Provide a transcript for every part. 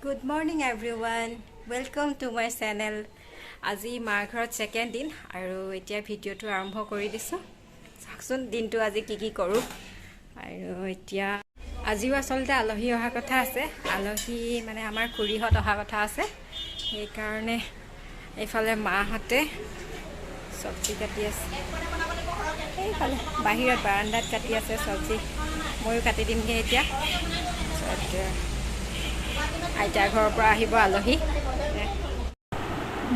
Good morning everyone. Welcome to my channel. আজি মাৰ ঘৰত সেকেন্ড দিন আৰু এতিয়া ভিডিওটো আৰম্ভ কৰি দিছো। চাকচোন দিনটো আজি কি কৰো আৰু এতিয়া আজিও আসলতে আলহী অহা কথা আছে। আলহী মানে আমাৰ খুৰীহত অহা কথা আছে। এই কাৰণে এইফালে মাহতে সবজি কাটি আছে। এইফালে বাহিৰত বাৰান্দাত কাটি আছে সবজি। ময়ো কাটি দিমগে এতিয়া। আইতাৰ ঘৰৰ পৰা আহিব আলহী।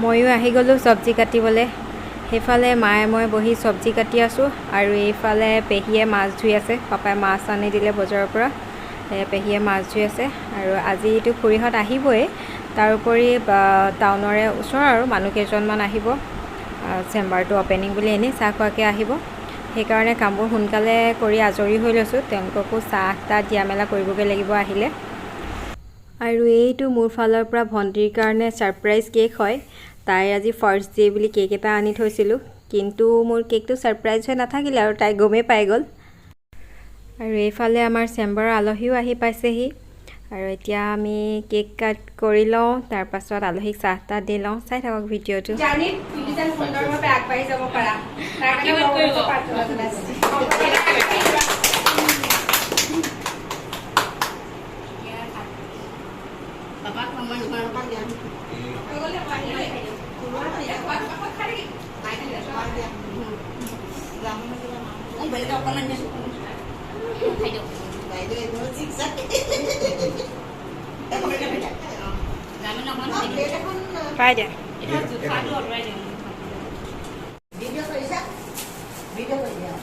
ময়ো আহি গ'লো সবজি কাটিবলৈ। সেইফালে মায়ে মই বহি সবজি কাটি আছোঁ আৰু এইফালে পেহীয়ে মাছ ধুই আছে। পাপাই মাছ আনি দিলে বজাৰৰ পৰা। পেহীয়ে মাছ ধুই আছে আৰু আজিতো খুৰীহঁত আহিবই। তাৰোপৰি টাউনৰে ওচৰৰ আৰু মানুহ কেইজনমান আহিব। চেম্বাৰটো অপেনিং বুলি এনেই চাহ খোৱাকৈ আহিব। সেইকাৰণে কামবোৰ সোনকালে কৰি আজৰি হৈ লৈছোঁ। তেওঁলোককো চাহ তাহ দিয়া মেলা কৰিবগৈ লাগিব আহিলে। আৰু এইটো মোৰ ফালৰ পৰা ভণ্টিৰ কাৰণে ছাৰপ্ৰাইজ কেক হয়। তাই আজি ফাৰ্ষ্ট ডে বুলি কেক এটা আনি থৈছিলোঁ, কিন্তু মোৰ কেকটো ছাৰপ্ৰাইজ হৈ নাথাকিলে আৰু তাই গমেই পাই গ'ল। আৰু এইফালে আমাৰ চেম্বাৰৰ আলহীও আহি পাইছেহি আৰু এতিয়া আমি কেক কাট কৰি লওঁ, তাৰপাছত আলহীক চাহ তাহ দি লওঁ। চাই থাকক ভিডিঅ'টো। সুন্দৰভাৱে আগবাঢ়ি যাব পাৰা Try it.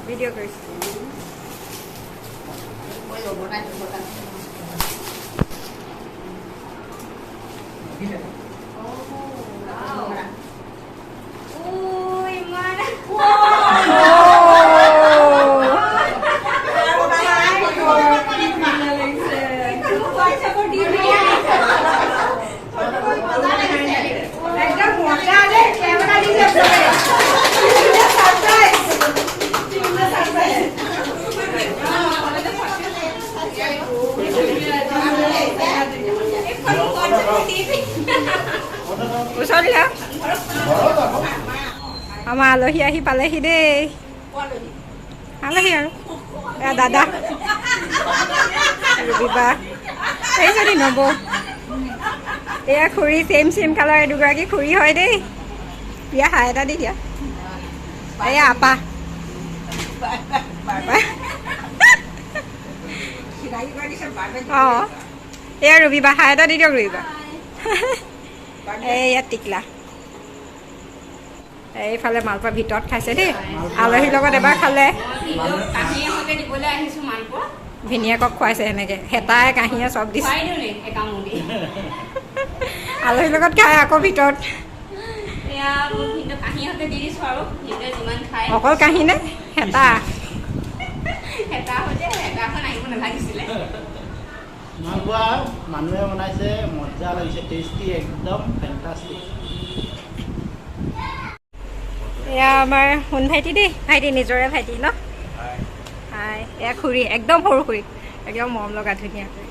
Video guys. আমাৰ আলহী আহি পালেহি দেই। আলহী আৰু এয়া দাদা ৰবিবা এইজনী নব। এয়া খুৰী চেম কালাৰ। দুগৰাকী খুৰী হয় দেই। বিয়া হাই এটা দি দিয়া। এয়া আপা অঁ এয়া ৰবিবা হাই এটা দি দিয়ক। ৰবিবা এয়া টিকলা। এইফালে মালপোৱা ভিতৰত খাইছে দেই। আলহীৰ লগত এবাৰ খালে। ভিনিয়েকক খুৱাইছে সেনেকৈ হেতাই কাঁহীয়ে চব দিছে। আলহীৰ লগত খাই আকৌ ভিতৰত। অকল কাঁহী নে হেতা? মানুহে বনাইছে, মজা লাগিছে, টেষ্টি, একদম ফেণ্টাষ্টিক। এয়া আমাৰ সোণ ভাইটি দেই। ভাইটি নিজৰে ভাইটি ন? হাই। এয়া খুৰী, একদম সৰু খুৰী, একদম মৰম লগা ধুনীয়া খুৰী।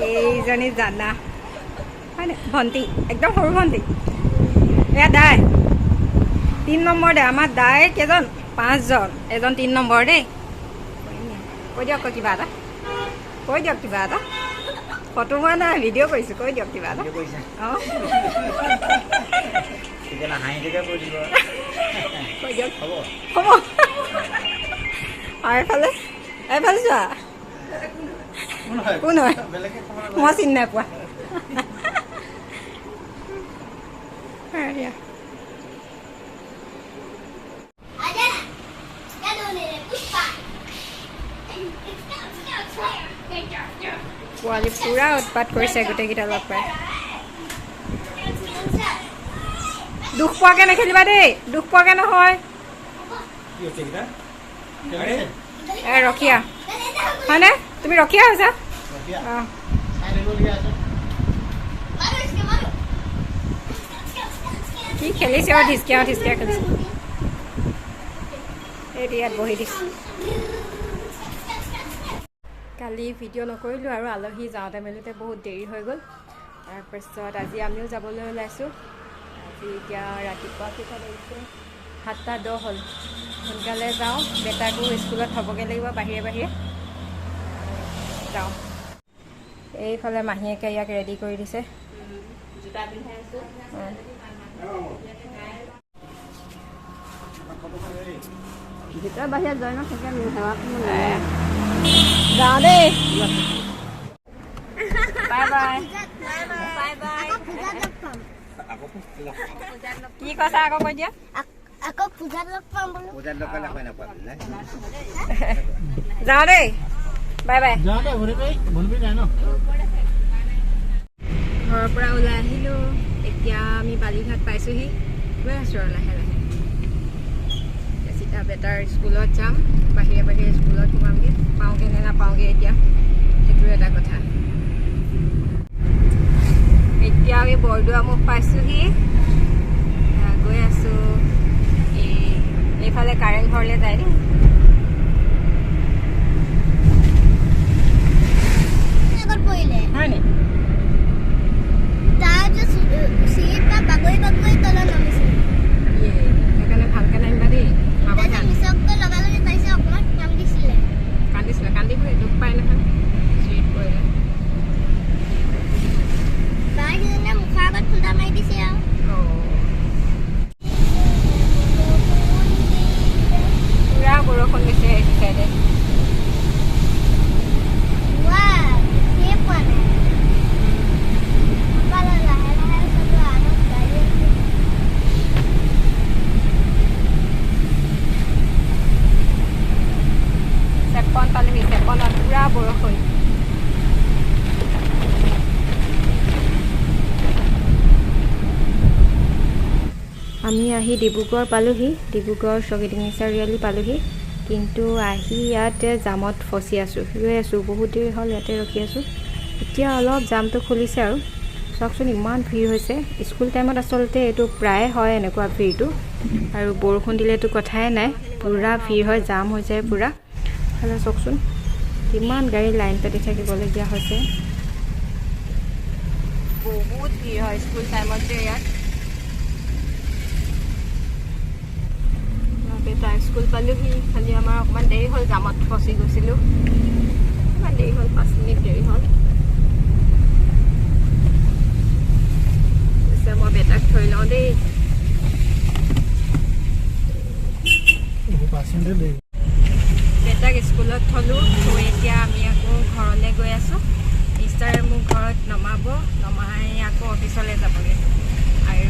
এইজনী জানা হয়নে? ভণ্টি, একদম সৰু ভণ্টি। এয়া দাই 3 নম্বৰ দে। আমাৰ দাই কেইজন? 5জন। এজন 3 নম্বৰ দেই। কৈ দিয়ক আকৌ কিবা এটা। কৈ দিয়ক কিবা এটা। ফটো হোৱা নাই, ভিডিঅ' কৰিছোঁ। কৈ দিয়ক কিবা এটা। অঁ কৈ দিয়ক। হ'ব। আৰু এইফালে চোৱা কোন হয়? মই চিনি নাই পোৱা। পোৱালি পুৰা উৎপাত কৰিছে গোটেইকেইটা লগ পাই। দুখ পোৱাকৈ নেখেলিবা দেই। দুখ পোৱাকৈ নহয়। ৰখিয়া হয়নে? তুমি ৰখিয়া হৈছা? অঁ কি খেলিছে? ঢিচকিয়া খেলিছে। এই ইয়াত বহি দিছোঁ। কালি ভিডিঅ' নকৰিলোঁ আৰু আলহী যাওঁতে মেলোতে বহুত দেৰি হৈ গ'ল। তাৰপিছত আজি আমিও যাবলৈ ওলাইছোঁ। আজি এতিয়া ৰাতিপুৱা কেইটা বাজিছে 7:10 হ'ল। সোনকালে যাওঁ, বেটাকো স্কুলত থ'বগৈ লাগিব বাহিৰে বাহিৰে। যাওঁ। এইফালে মাহীয়েকে ইয়াক ৰেডি কৰি দিছে। জোতা পিন্ধাই আছোঁ। ভিতৰত বাহিৰত জয় নাথাকে যাওঁ দেই। Bye bye bye bye. কি কৈছা আকৌ কৈ দিয়া। আকৌ পূজাত লগ পাম বোলো। যাওঁ দেই। Bye bye. ঘৰৰ পৰা ওলাই আহিলোঁ। এতিয়া আমি বালিঘাট পাইছোঁহি। গৈ আছোঁ আৰু লাহে লাহে। চিধা বেটাৰ স্কুলত যাম, বাহিৰে বাহিৰে স্কুলত সোমামগৈ। পাওঁগৈ নে নাপাওঁগৈ এতিয়া, সেইটো এটা কথা। এতিয়া আমি বৰদোৱা মুখ পাইছোঁহি। গৈ আছোঁ এইফালে কাৰেং ঘৰলৈ যায় দেই। হয় নি? সেইকাৰণে ভালকৈ নামিবা দেই। কান্দিছিলে, কান্দিবই, দুখ পায় নহয় চিৰিত পৰিলে। মুখৰ আগত খুন্দা মাৰি দিছে আৰু পুৰা বৰষুণ দিছে সেইটো চাইডে। চেপন পালেহি, চেপনত পুৰা বৰষুণ। আমি আহি ডিব্ৰুগড় পালোহি। ডিব্ৰুগড় ছকিডিঙি চাৰিআলি পালোহি। কিন্তু আহি ইয়াতে জামত ফচি আছোঁ, ৰৈ আছোঁ। বহুত দেৰি হ'ল ইয়াতে ৰখি আছোঁ। এতিয়া অলপ জামটো খুলিছে আৰু চাওকচোন ইমান ভিৰ হৈছে। স্কুল টাইমত আচলতে এইটো প্ৰায় হয় এনেকুৱা ভিৰটো, আৰু বৰষুণ দিলেতো কথাই নাই, পূৰা ভিৰ হয়, জাম হৈ যায় পূৰা। হ'লে চাওকচোন কিমান গাড়ী লাইন পাতি থাকিবলগীয়া হৈছে। বহুত ভিৰ হয় স্কুল টাইমত যে ইয়াত। বেটা স্কুল পালোহি, খালি আমাৰ অকণমান দেৰি হ'ল, জামত ফচি গৈছিলোঁ। অকণমান দেৰি হ'ল, 5 মিনিট দেৰি হ'ল। মই বেটাক থৈ লওঁ দেই। বেটাক স্কুলত থলোঁ, থৈ এতিয়া আমি আকৌ ঘৰলৈ গৈ আছোঁ। মিষ্টাৰে মোক ঘৰত নমাব, নমাই আকৌ অফিচলৈ যাবগৈ। আৰু